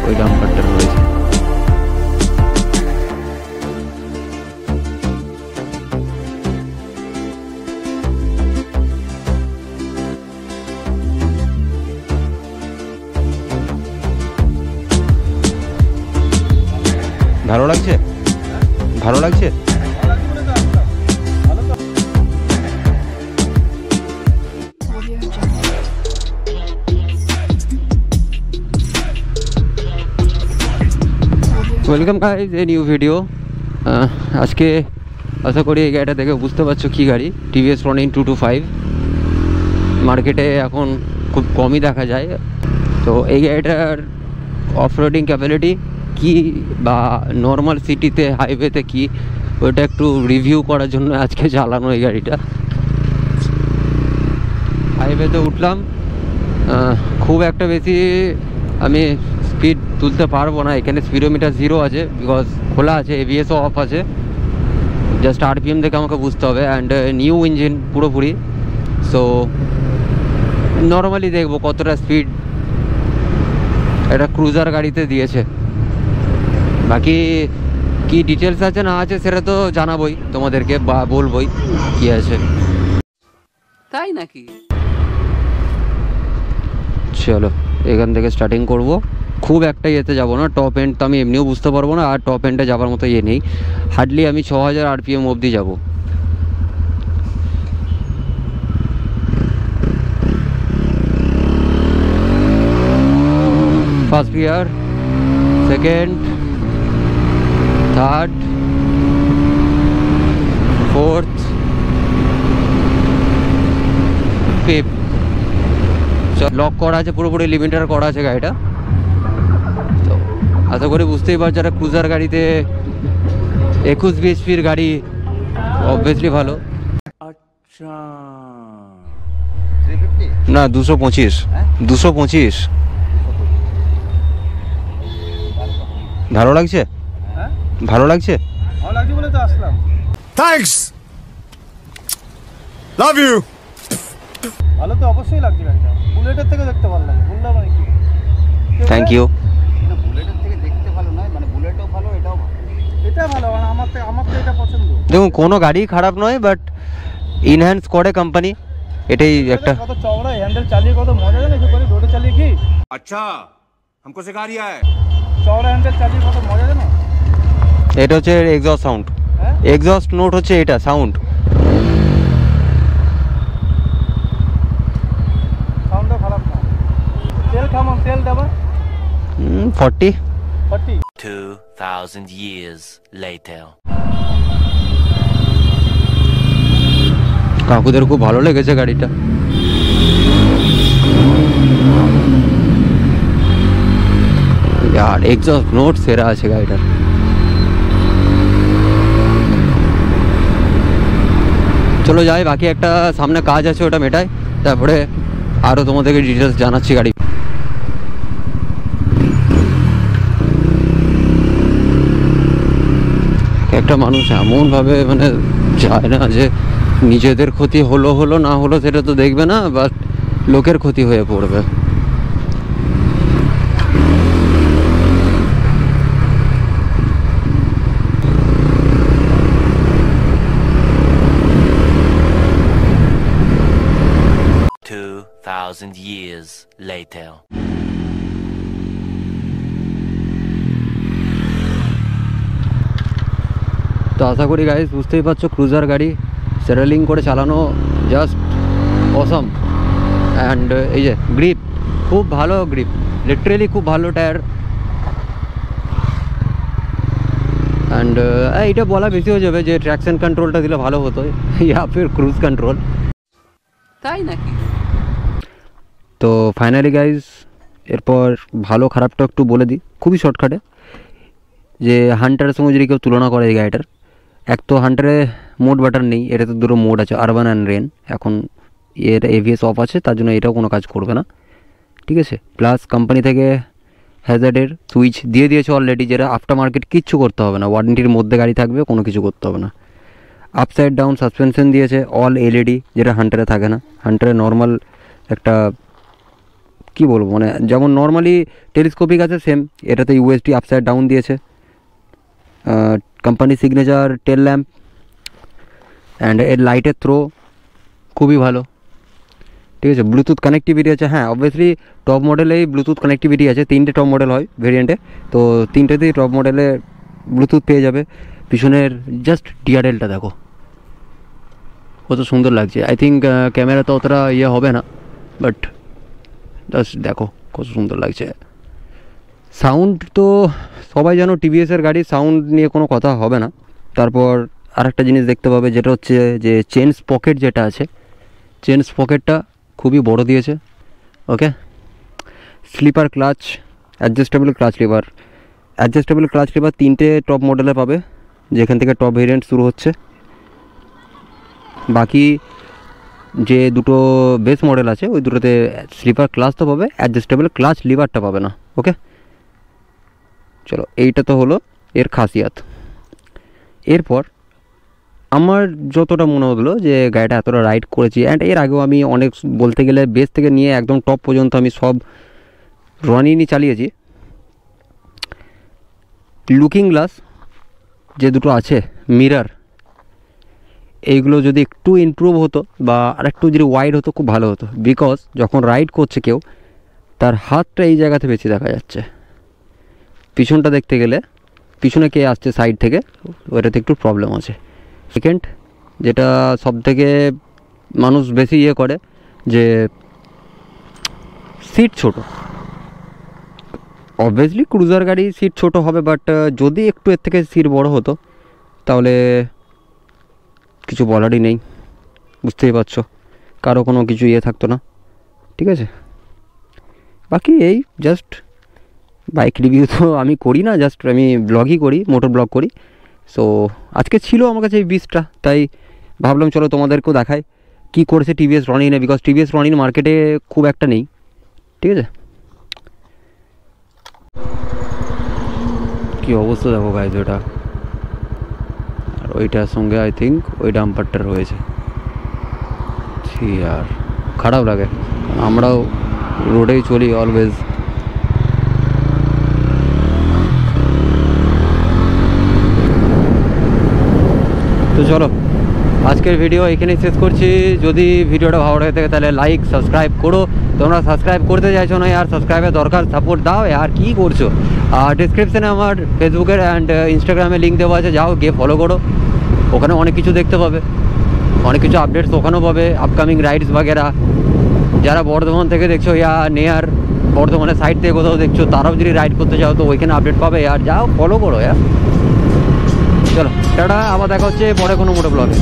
ওই ডাম্পারটা রয়েছে। ভালো লাগছে, ভালো লাগছে। Welcome guys a new video. আজকে আশা করি এই গাড়িটা দেখে বুঝতে পারছো কী গাড়ি, টিভিএস রনিং 225। মার্কেটে এখন খুব কমই দেখা যায়। তো এই গাড়িটার অফরোডিং ক্যাপাবিলিটি কী বা নর্মাল সিটিতে হাইওয়েতে কী, ওইটা একটু রিভিউ করার জন্য আজকে চালানো এই গাড়িটা। হাইওয়েতে উঠলাম, খুব একটা বেশি আমি স্পিড তুলতে পারবো না। এখানে স্পিডোমিটার 0 আছে, বিকজ খোলা আছে, এবিএসও অফ আছে। জাস্ট আরপিএম দেখে আমাকে বুঝতে হবে। অ্যান্ড নিউ ইঞ্জিন পুরোপুরি, সো নর্মালি দেখবো কতটা স্পিড একটা ক্রুজার গাড়িতে দিয়েছে। বাকি কি ডিটেলস আছে না আছে সেটা তো জানাবোই তোমাদেরকে, বা বলবোই কি আছে। তাই নাকি? চলো এখান থেকে স্টার্টিং করব। খুব একটা ইয়েতে যাবো না, টপ এন্ড তো আমি এমনিও বুঝতে পারবো না, আর টপ এন্ডে যাবার মতো ইয়ে নেই। হার্ডলি আমি 6000 আরপিএম অবধি যাব। First gear, second, third, fourth, fifth. Lock করা আছে, পুরোপুরি লিমিটার করা আছে গাড়িটা। তো আশা করি বুঝতেই পারছো, একটা ক্রুজার গাড়িতে 21 বিএইচপির গাড়ি অবভিয়াসলি ভালো। আচ্ছা, না 225, 225 ভালো লাগছে, ভালো লাগছে, ভালো লাগছে বলে তো আসলাম। Thanks, love you. ভালো তো অবশ্যই লাগছে গাড়িটা, বুলেটের থেকে দেখতে ভালো লাগে। বুল্লা মানে কি? Thank you. বুলেটের থেকে দেখতে ভালো নয়, মানে বুলেটও ভালো, এটাও ভালো। এটা ভালো, মানে আমার তো এটা পছন্দ। দেখুন কোনো গাড়ি খারাপ নয়, বাট ইনহ্যান্স করে কোম্পানি, এটাই একটা। কত চওড়া হ্যান্ডেল, চালিয়ে কত মজা জানো তো করে রোডে চালিয়ে কি। अच्छा हमको सिखा रिया है। চওড়া হ্যান্ডেল চালিয়ে কত মজা জানো। এটা হচ্ছে এক্সস্ট সাউন্ড, হ্যাঁ এক্সস্ট নোট হচ্ছে এটা সাউন্ড। সাউন্ডও খারাপ না। তেল কেমন, তেল দেবা 40। 2000 years later. কাকুদের খুব ভালো লেগেছে গাড়িটা। আর এক্সস্ট নোট সেরা আছে গাড়িটার। চলো যাই, বাকি একটা সামনে কাজ আছে, ওটা মেটাই, তারপরে আরও তোমাদেরকে ডিটেলস জানাচ্ছি গাড়ি। একটা মানুষ এমনভাবে মানে চায় না যে নিজেদের ক্ষতি হলো হলো, না হলো সেটা তো দেখবে না, বাট লোকের ক্ষতি হয়ে পড়বে। Thousand years later. তো আশা করি গাইস বুঝতেই পারছো, ক্রুজার গাড়ি সেরেলিং করে চালানো জাস্ট অসম। অ্যান্ড এই যে গ্রিপ, খুব ভালো গ্রিপ, লিটারেলি খুব ভালো টায়ার। অ্যান্ড এইটা বলা বেশি হয়ে যাবে যে ট্র্যাকশন কন্ট্রোলটা দিলে ভালো হতো, ইয়া ফির ক্রুজ কন্ট্রোল। তাই নাকি? তো ফাইনালি গাইজ এরপর ভালো খারাপটা একটু বলে দিই খুবই শর্টকাটে, যে হান্টারের সঙ্গে যদি কেউ তুলনা করে এই গাড়িটার, এক তো হান্টারে মোড বাটার নেই, এটাতে দুটো মোড আছে, আরবান অ্যান্ড রেন। এখন এর এভিএস অফ আছে, তার জন্য এটাও কোনো কাজ করবে না, ঠিক আছে। প্লাস কোম্পানি থেকে হ্যাজার্ডের সুইচ দিয়ে দিয়েছে অলরেডি, যেটা আফটার মার্কেট কিচ্ছু করতে হবে না, ওয়ারেন্টির মধ্যে গাড়ি থাকবে, কোনো কিছু করতে হবে না। আপসাইড ডাউন সাসপেনশন দিয়েছে, অল এলইডি, যেটা হান্টারে থাকে না। হান্টারে নর্মাল একটা কী বলবো, মানে যেমন নর্মালি টেলিস্কোপিক আছে সেম এটাতে ইউএসডি আপসাইড ডাউন দিয়েছে, company signature tell lamp, and এর লাইটের থ্রো খুবই ভালো, ঠিক আছে। ব্লুটুথ কানেক্টিভিটি আছে, হ্যাঁ অবভিয়াসলি টপ মডেলেই ব্লুটুথ কানেক্টিভিটি আছে, 3টে টপ মডেল হয় ভেরিয়েন্টে, তো 3টেতেই টপ মডেলে ব্লুটুথ পেয়ে যাবে। পিছনের জাস্ট ডিআরএলটা দেখো কত সুন্দর লাগছে। আই থিঙ্ক ক্যামেরা তো অতটা ইয়ে হবে না, বাট জাস্ট দেখো কত সুন্দর লাগছে। সাউন্ড তো সবাই জানো টিভিএসের গাড়ি, সাউন্ড নিয়ে কোনো কথা হবে না। তারপর আরেকটা জিনিস দেখতে পাবে যেটা হচ্ছে যে চেনস পকেট যেটা আছে, চেনস পকেটটা খুবই বড় দিয়েছে, okay. Slipper clutch, adjustable clutch lever, adjustable clutch lever 3টে টপ মডেলে পাবে, যেখান থেকে টপ ভেরিয়েন্ট শুরু হচ্ছে। বাকি যে দুটো বেস মডেল আছে ওই দুটোতে স্লিপার ক্লাচ তো পাবে, অ্যাডজাস্টেবল ক্লাচ লিভারটা পাবে না, ওকে। চলো এইটা তো হলো এর খাসিয়াত। এরপর আমার যতটা মনে হলো যে গাড়িটা এতটা রাইড করেছি, অ্যান্ড এর আগেও আমি অনেক বলতে গেলে বেস থেকে নিয়ে একদম টপ পর্যন্ত আমি সব রনিনই চালিয়েছি। লুকিং গ্লাস যে দুটো আছে, মিরর, এইগুলো যদি একটু ইমপ্রুভ হতো বা আরেকটু যদি ওয়াইড হতো খুব ভালো হতো, বিকজ যখন রাইড করছে কেউ তার হাতটা এই জায়গাতে বেশি দেখা যাচ্ছে। পিছনটা দেখতে গেলে পিছনে কে আসছে সাইড থেকে ওইটাতে একটু প্রবলেম আছে। সেকেন্ড যেটা সবথেকে মানুষ বেশি ইয়ে করে যে সিট ছোট। অবভিয়াসলি ক্রুজার গাড়ি সিট ছোট হবে, বাট যদি একটু এর থেকে সিট বড় হতো তাহলে কিছু বলারই নেই, বুঝতেই পারছো, কারো কোনো কিছু ইয়ে থাকতো না, ঠিক আছে। বাকি এই জাস্ট বাইক রিভিউ তো আমি করি না, জাস্ট আমি ব্লগই করি, মোটর ব্লগ করি। সো আজকে ছিল আমার কাছে এই 20টা, তাই ভাবলাম চলো তোমাদেরকেও দেখাই কী করেছে টিভিএস রনিনে, বিকজ টিভিএস রনিন মার্কেটে খুব একটা নেই, ঠিক আছে। কী অবস্থা দেখো গাইজ ওটা, আর ওইটার সঙ্গে আই থিঙ্ক ওই ডাম্পারটা রয়েছে, আর খারাপ লাগে, আমরাও রোডেই চলি অলওয়েজ। তো চলো আজকের ভিডিও এখানেই শেষ করছি। যদি ভিডিওটা ভালো লাগে থাকে তাহলে লাইক সাবস্ক্রাইব করো, তোমরা সাবস্ক্রাইব করতে চাইছো না আর সাবস্ক্রাইবের দরকার, সাপোর্ট দাও আর কী করছো। আর ডিসক্রিপশানে আমার ফেসবুকের অ্যান্ড ইনস্টাগ্রামে লিঙ্ক দেওয়া আছে, যাও গিয়ে ফলো করো, ওখানে অনেক কিছু দেখতে পাবে, অনেক কিছু আপডেটস ওখানেও পাবে, আপকামিং রাইডস বাগেরা। যারা বর্ধমান থেকে দেখছো ইয়া নিয়ার বর্ধমানের সাইড থেকে কোথাও দেখছো, তারাও যদি রাইড করতে চাও তো ওইখানে আপডেট পাবে, আর যাও ফলো করো। চলো টাটা, আবার দেখা হচ্ছে পরে কোনো মোটো ব্লগে।